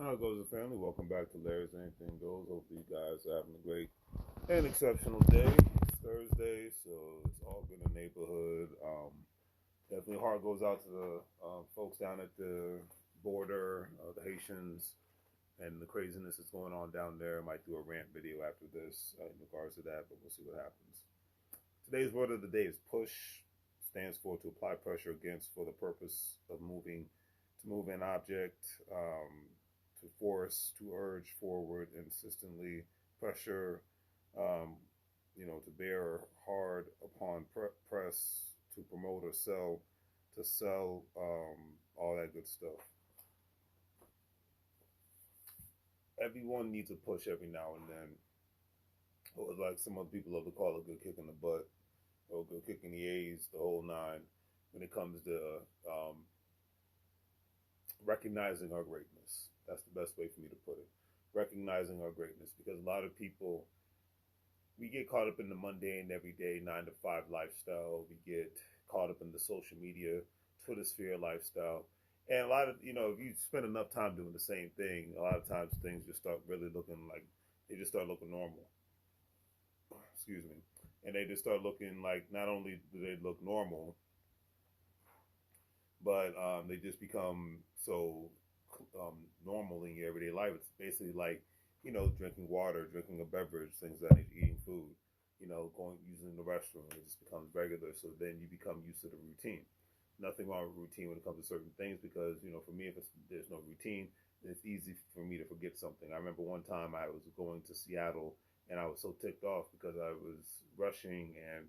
How goes the family? Welcome back to Larry's Anything Goes. Hopefully, you guys are having a great and exceptional day. It's Thursday, so it's all good in the neighborhood. Definitely, heart goes out to the folks down at the border, the Haitians, and the craziness that's going on down there. I might do a rant video after this in regards to that, but we'll see what happens. Today's word of the day is push. Stands for to apply pressure against for the purpose of moving, to move an object, to force, to urge forward, insistently pressure, um, to bear hard upon press, to promote or sell, to sell, all that good stuff. Everyone needs a push every now and then, or like some other people love to call it, a good kick in the butt, or a good kick in the A's, the whole nine. When it comes to recognizing our greatness, that's the best way for me to put it. Recognizing our greatness, because a lot of people, we get caught up in the mundane, everyday 9 to 5 lifestyle. We get caught up in the social media, Twitter sphere lifestyle. And a lot of, if you spend enough time doing the same thing, a lot of times things just start really looking like they just start looking normal. Excuse me. And they just start looking like not only do they look normal, but they just become so normal in your everyday life. It's basically like, drinking water, drinking a beverage, things like that, eating food, going using the restroom. It just becomes regular. So then you become used to the routine. Nothing wrong with routine when it comes to certain things because, for me, if there's no routine, it's easy for me to forget something. I remember one time I was going to Seattle and I was so ticked off because I was rushing and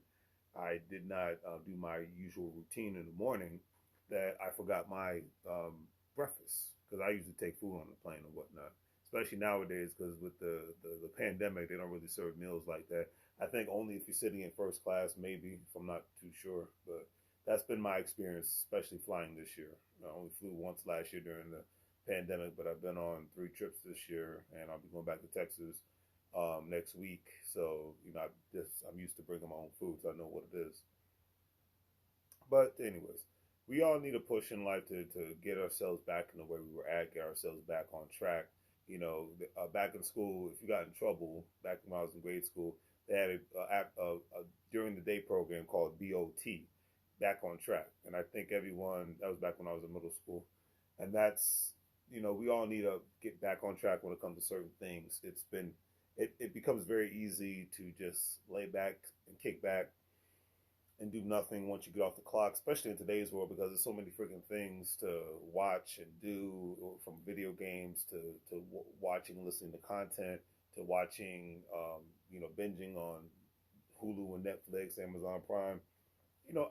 I did not do my usual routine in the morning that I forgot my breakfast because I usually take food on the plane or whatnot. Especially nowadays, because with the pandemic, they don't really serve meals like that. I think only if you're sitting in first class, maybe, if I'm not too sure. But that's been my experience, especially flying this year. I only flew once last year during the pandemic, but I've been on 3 trips this year, and I'll be going back to Texas next week. So, I'm used to bringing my own food, so I know what it is. But anyways, we all need a push in life to get ourselves back in the way we were at, get ourselves back on track. Back in school, if you got in trouble, back when I was in grade school, they had a during the day program called BOT, back on track. And I think everyone, that was back when I was in middle school. And that's, we all need to get back on track when it comes to certain things. It becomes very easy to just lay back and kick back and do nothing once you get off the clock, especially in today's world because there's so many freaking things to watch and do, from video games to watching and listening to content to watching, binging on Hulu and Netflix, Amazon Prime.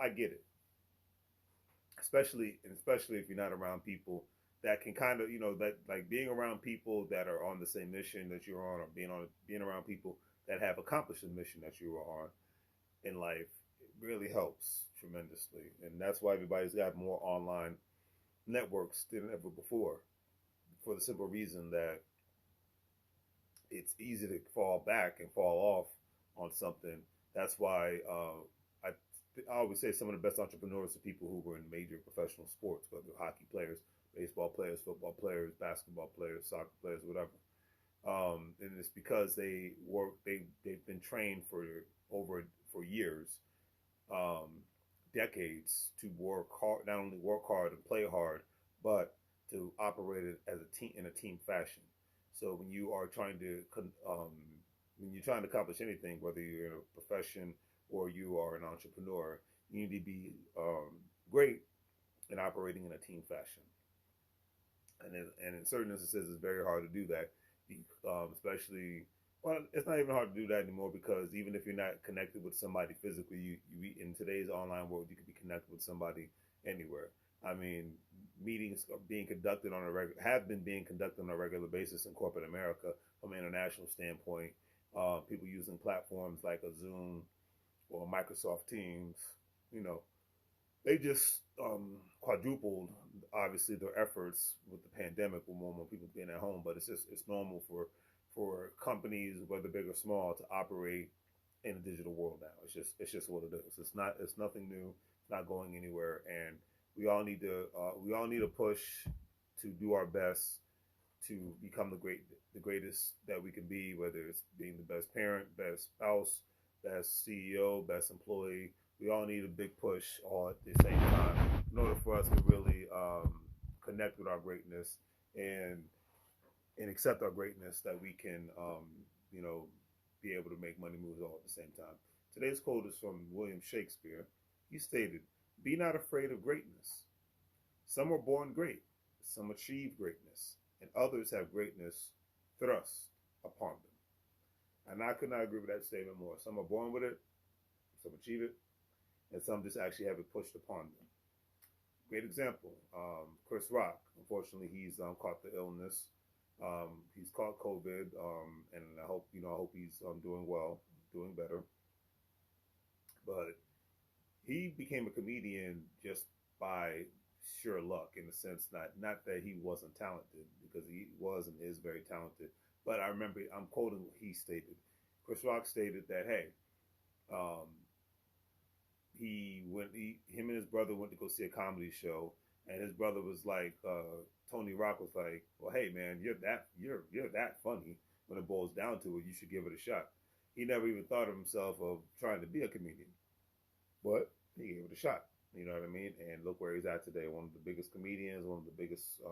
I get it, especially if you're not around people that can kind of, that like being around people that are on the same mission that you're on, or being around people that have accomplished the mission that you are on in life, it really helps tremendously. And that's why everybody's got more online networks than ever before, for the simple reason that it's easy to fall back and fall off on something. That's why I always say some of the best entrepreneurs are people who were in major professional sports, whether hockey players, baseball players, football players, basketball players, soccer players, whatever. And it's because they've been trained for years, um, decades, to work hard, not only work hard and play hard, but to operate it as a team in a team fashion. So when you're trying to accomplish anything, whether you're in a profession or you are an entrepreneur, you need to be great in operating in a team fashion. And in certain instances, it's very hard to do that, especially. Well, it's not even hard to do that anymore because even if you're not connected with somebody physically, you in today's online world, you can be connected with somebody anywhere. I mean, meetings are being conducted on a have been being conducted on a regular basis in corporate America from an international standpoint. People using platforms like a Zoom or Microsoft Teams, you know, they just quadrupled obviously their efforts with the pandemic with more and more people being at home. But it's normal for companies, whether big or small, to operate in the digital world now. It's just what it is. It's nothing new. It's not going anywhere, and we all need to push to do our best to become the greatest that we can be, whether it's being the best parent, best spouse, best CEO, best employee. We all need a big push all at the same time in order for us to really connect with our greatness and accept our greatness, that we can you know be able to make money moves all at the same time. Today's quote is from William Shakespeare. He stated, "Be not afraid of greatness. Some are born great, some achieve greatness, and others have greatness thrust upon them." And I could not agree with that statement more. Some are born with it, some achieve it, and some just actually have it pushed upon them. Great example, Chris Rock. Unfortunately, he's caught the illness. He's caught COVID, and I hope he's doing well, doing better. But he became a comedian just by sheer luck, in the sense not that he wasn't talented, because he was and is very talented. But I remember, I'm quoting what he stated. Chris Rock stated that, hey, um, him and his brother went to go see a comedy show, and his brother was like, Tony Rock was like, "Well, hey man, you're that funny. When it boils down to it, you should give it a shot." He never even thought of himself of trying to be a comedian, but he gave it a shot. You know what I mean? And look where he's at today. One of the biggest comedians, one of the biggest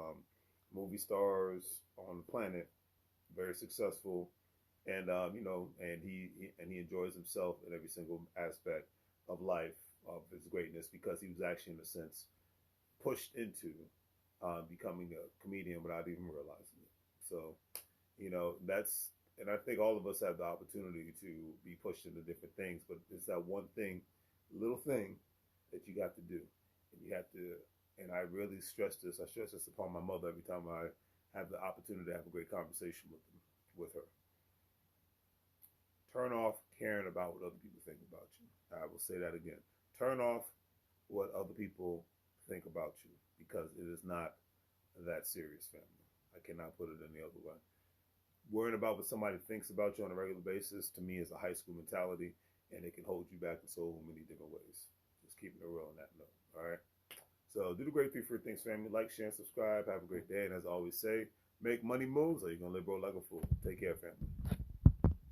movie stars on the planet. Very successful, and and he enjoys himself in every single aspect of life, of his greatness, because he was actually, in a sense, pushed into becoming a comedian without even realizing it. So, and I think all of us have the opportunity to be pushed into different things, but it's that one thing, little thing, that you got to do. And you have to, and I really stress this, upon my mother every time I have the opportunity to have a great conversation with her. Turn off caring about what other people think about you. I will say that again. Turn off what other people think about you, because it is not that serious, family. I cannot put it any other way. Worrying about what somebody thinks about you on a regular basis, to me, is a high school mentality, and it can hold you back in so many different ways. Just keeping it real on that note. All right. So do the great 3 free things, family. Like, share, and subscribe. Have a great day. And as I always say, make money moves, or you're going to live broke like a fool. Take care, family.